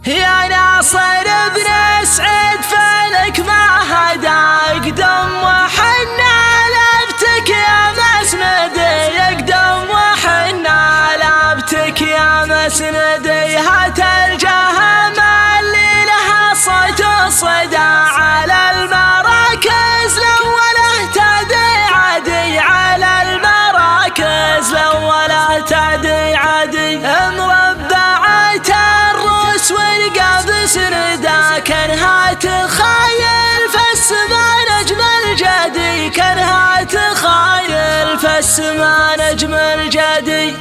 يا ناصر بن سعيد فلك ما هدا يقدم وحنا لابتك يا مسندي، يقدم وحنا لابتك يا مسندي. هات الجهم اللي لها صوت وصدى على المراكز الأولى تدي عدي، على المراكز الأولى تدي عدي. مربعة الروس ورقاب سندا كانها تخايل فالسما نجم الجدي، كانها تخايل فالسما نجم الجدي.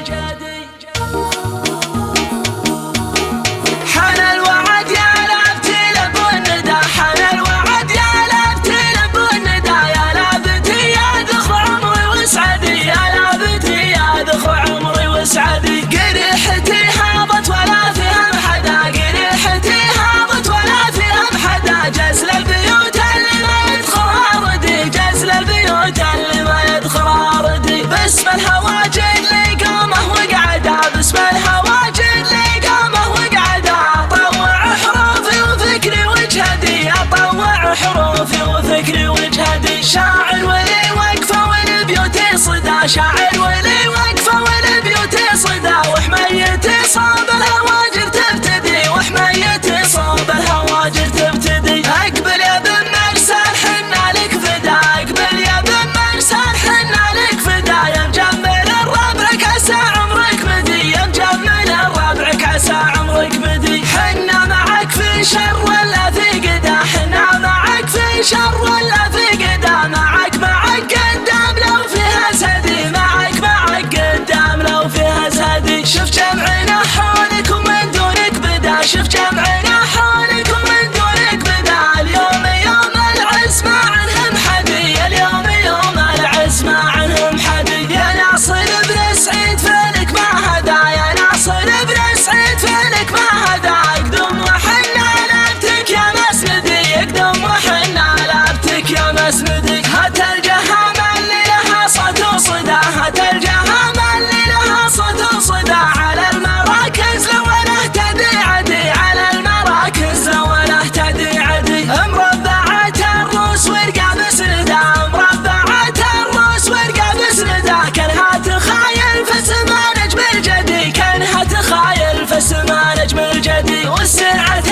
حان الوعد يا لابتي لبو الندى، حان الوعد يا لابتي لبو الندى. يا لابتي يا ذخر عمري وسعدي، يا لابتي يا ذخر عمري وسعدي. قريحتي هابط ولا فيها محدا، قريحتي هابط ولا فيها محدا. جزل البيوت اللي ما يدخلها ردي، جزل البيوت اللي ما يدخلها ردي. باسم الهواجر اللي قامه وقعدا، باسم الهواجر اللي قامه وقعدا. اطوع حروفي وفكري وجهدي، اطوع حروفي وفكري وجهدي. شاعر ولي وقفه والبيوت صدى، شاعر ولي وقفه والبيوت صدى. وحميتي صوب الهواجر تبتدي، وحميتي صوب الهواجر تبتدي. اقبل يا بن مرسال حنا لك فدا، اقبل يا بن مرسال حنا لك فدا. يا مجمل الربع كاسى عمرك مدي، يا مجمل الربع كاسى عمرك مدي. حنا معك في شر ولا في قدا، حنا معك في شر ولا في قدا. معك قدام لو فيها زهدي، معك قدام لو فيها زهدي. شوف جمعنا حولك ومن دونك بدا، شوف جمعنا حولك ومن دونك بدا. اليوم يوم العز ما عنهم حدي، اليوم يوم العز ما عنهم حدي. يا ناصر بن سعيد فلك ما هدا، يا ناصر بن سعيد فلك ما هدا. اقدم وحنا لابتك يا مسندي، اقدم وحنا لابتك يا مسندي. هات الجهم اللي لها صوت وصدى، هات الجهم اللي لها صوت وصدى. على المراكز الأولى تدي عدي، على المراكز الأولى تدي عدي. مربعة الروس ورقاب سندا، مربعة الروس ورقاب سندا. كانها تخايل فالسما نجم الجدي، كانها تخايل فالسما نجم الجدي. والسرعة